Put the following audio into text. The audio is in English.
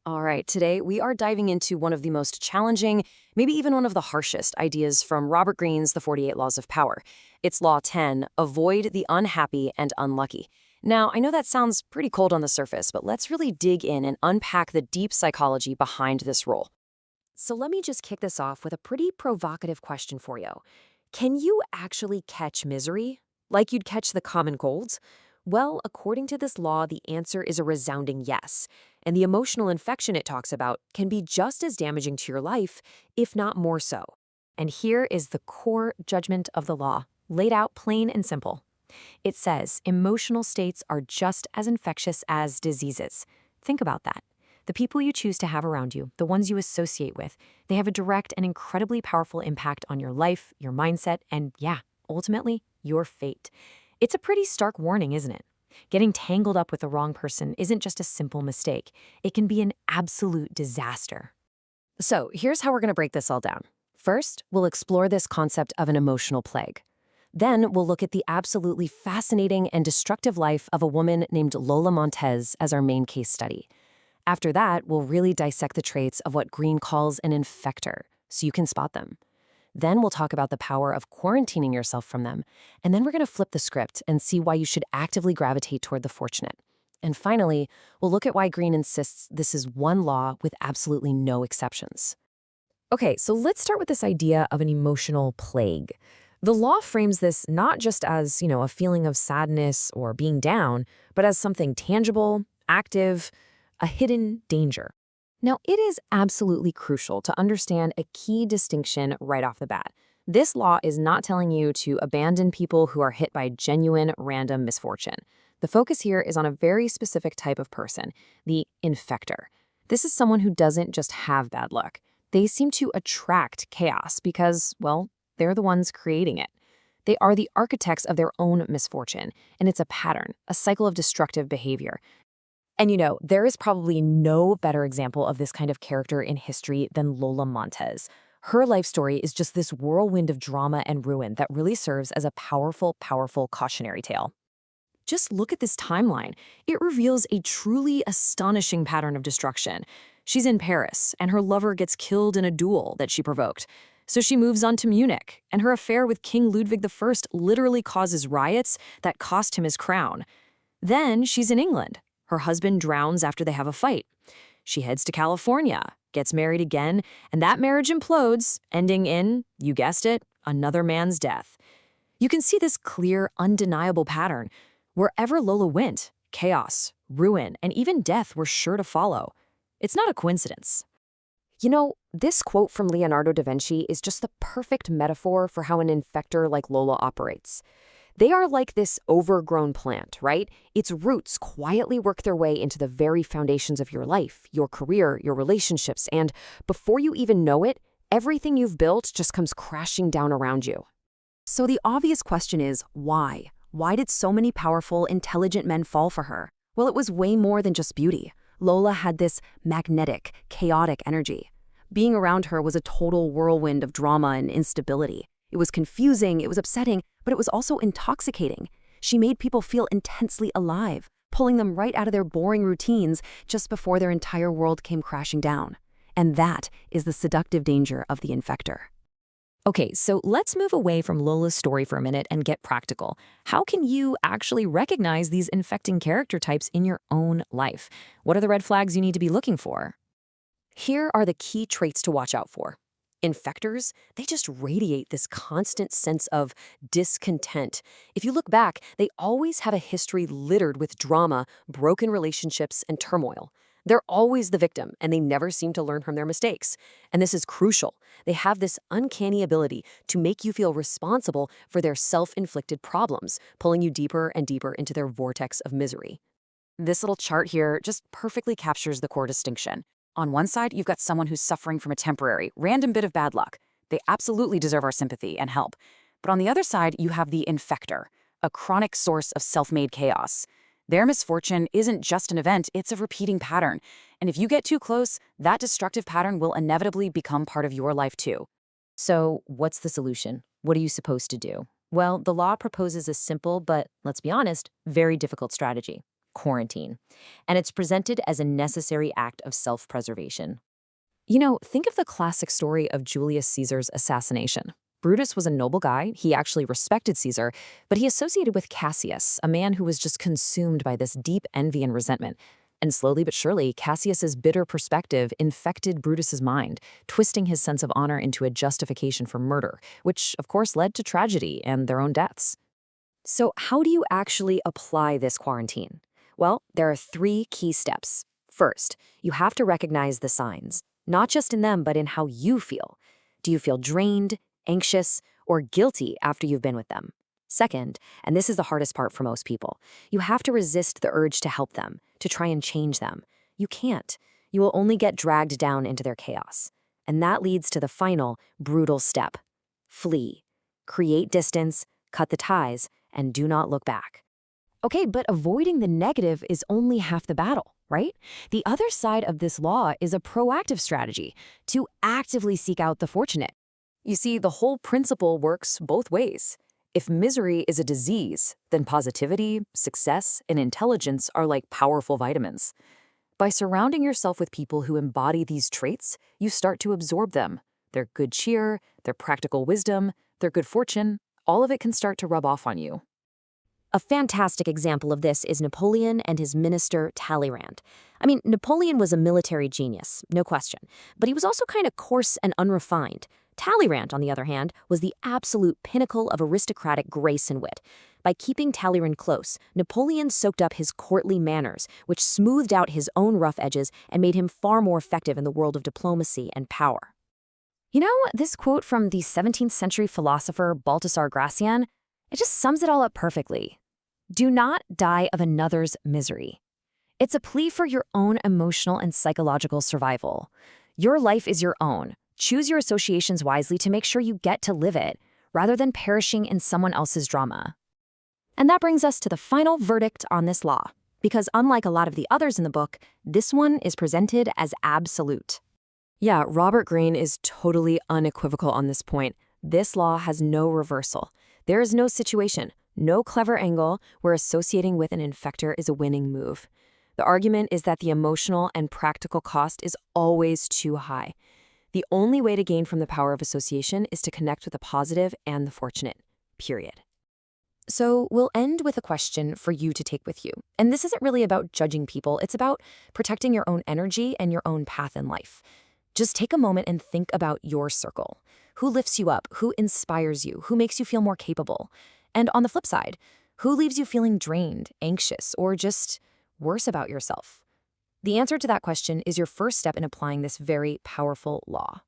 All right, today we are diving into one of the most challenging, maybe even one of the harshest ideas from Robert Greene's The 48 Laws of Power. It's Law 10, avoid the unhappy and unlucky. Now, I know that sounds pretty cold on the surface, but let's really dig in and unpack the deep psychology behind this rule. So let me just kick this off with a pretty provocative question for you. Can you actually catch misery? Like you'd catch the common colds? Well, according to this law, the answer is a resounding yes. And the emotional infection it talks about can be just as damaging to your life, if not more so. And here is the core judgment of the law, laid out plain and simple. It says emotional states are just as infectious as diseases. Think about that. The people you choose to have around you, the ones you associate with, they have a direct and incredibly powerful impact on your life, your mindset, and yeah, ultimately, your fate. It's a pretty stark warning, isn't it? Getting tangled up with the wrong person isn't just a simple mistake. It can be an absolute disaster. So here's how we're going to break this all down. First, we'll explore this concept of an emotional plague. Then we'll look at the absolutely fascinating and destructive life of a woman named Lola Montez as our main case study. After that, we'll really dissect the traits of what Greene calls an infector, so you can spot them. Then we'll talk about the power of quarantining yourself from them. And then we're going to flip the script and see why you should actively gravitate toward the fortunate. And finally, we'll look at why Greene insists this is one law with absolutely no exceptions. Okay, so let's start with this idea of an emotional plague. The law frames this not just as, a feeling of sadness or being down, but as something tangible, active, a hidden danger. Now, it is absolutely crucial to understand a key distinction right off the bat. This law is not telling you to abandon people who are hit by genuine, random misfortune. The focus here is on a very specific type of person, the infector. This is someone who doesn't just have bad luck. They seem to attract chaos because, well, they're the ones creating it. They are the architects of their own misfortune, and it's a pattern, a cycle of destructive behavior. And there is probably no better example of this kind of character in history than Lola Montez. Her life story is just this whirlwind of drama and ruin that really serves as a powerful, powerful cautionary tale. Just look at this timeline. It reveals a truly astonishing pattern of destruction. She's in Paris, and her lover gets killed in a duel that she provoked. So she moves on to Munich, and her affair with King Ludwig I literally causes riots that cost him his crown. Then she's in England. Her husband drowns after they have a fight. She heads to California, gets married again, and that marriage implodes, ending in, you guessed it, another man's death. You can see this clear, undeniable pattern. Wherever Lola went, chaos, ruin, and even death were sure to follow. It's not a coincidence. This quote from Leonardo da Vinci is just the perfect metaphor for how an infector like Lola operates. They are like this overgrown plant, right? Its roots quietly work their way into the very foundations of your life, your career, your relationships, and before you even know it, everything you've built just comes crashing down around you. So the obvious question is, why? Why did so many powerful, intelligent men fall for her? Well, it was way more than just beauty. Lola had this magnetic, chaotic energy. Being around her was a total whirlwind of drama and instability. It was confusing, it was upsetting, but it was also intoxicating. She made people intensely intensely alive, pulling them right out of their boring routines just before their entire world came crashing down. And that is the seductive danger of the infector. Okay, so let's move away from Lola's story for a minute and get practical. How can you actually recognize these infecting character types in your own life? What are the red flags you need to be looking for? Here are the key traits to watch out for. Infectors, they just radiate this constant sense of discontent. If you look back, they always have a history littered with drama, broken relationships, and turmoil. They're always the victim, and they never seem to learn from their mistakes. And this is crucial. They have this uncanny ability to make you feel responsible for their self-inflicted problems, pulling you deeper and deeper into their vortex of misery. This little chart here just perfectly captures the core distinction. On one side, you've got someone who's suffering from a temporary, random bit of bad luck. They absolutely deserve our sympathy and help. But on the other side, you have the infector, a chronic source of self-made chaos. Their misfortune isn't just an event, it's a repeating pattern. And if you get too close, that destructive pattern will inevitably become part of your life too. So what's the solution? What are you supposed to do? Well, the law proposes a simple but, let's be honest, very difficult strategy. quarantine. And it's presented as a necessary act of self-preservation. Think of the classic story of Julius Caesar's assassination. Brutus was a noble guy, he actually respected Caesar, but he associated with Cassius, a man who was just consumed by this deep envy and resentment. And slowly but surely, Cassius's bitter perspective infected Brutus's mind, twisting his sense of honor into a justification for murder, which of course led to tragedy and their own deaths. So how do you actually apply this quarantine? Well, there are 3 key steps. First, you have to recognize the signs, not just in them, but in how you feel. Do you feel drained, anxious, or guilty after you've been with them? Second, and this is the hardest part for most people, you have to resist the urge to help them, to try and change them. You can't. You will only get dragged down into their chaos. And that leads to the final, brutal step. Flee. Create distance, cut the ties, and do not look back. Okay, but avoiding the negative is only half the battle, right? The other side of this law is a proactive strategy, to actively seek out the fortunate. You see, the whole principle works both ways. If misery is a disease, then positivity, success, and intelligence are like powerful vitamins. By surrounding yourself with people who embody these traits, you start to absorb them. Their good cheer, their practical wisdom, their good fortune, all of it can start to rub off on you. A fantastic example of this is Napoleon and his minister Talleyrand. Napoleon was a military genius, no question, but he was also kind of coarse and unrefined. Talleyrand, on the other hand, was the absolute pinnacle of aristocratic grace and wit. By keeping Talleyrand close, Napoleon soaked up his courtly manners, which smoothed out his own rough edges and made him far more effective in the world of diplomacy and power. This quote from the 17th century philosopher Baltasar Gracian, it just sums it all up perfectly. Do not die of another's misery. It's a plea for your own emotional and psychological survival. Your life is your own. Choose your associations wisely to make sure you get to live it, rather than perishing in someone else's drama. And that brings us to the final verdict on this law, because unlike a lot of the others in the book, this one is presented as absolute. Yeah, Robert Greene is totally unequivocal on this point. This law has no reversal. There is no situation, no clever angle where associating with an infector is a winning move. The argument is that the emotional and practical cost is always too high. The only way to gain from the power of association is to connect with the positive and the fortunate, period. So we'll end with a question for you to take with you. And this isn't really about judging people. It's about protecting your own energy and your own path in life. Just take a moment and think about your circle. Who lifts you up? Who inspires you? Who makes you feel more capable? And on the flip side, who leaves you feeling drained, anxious, or just worse about yourself? The answer to that question is your first step in applying this very powerful law.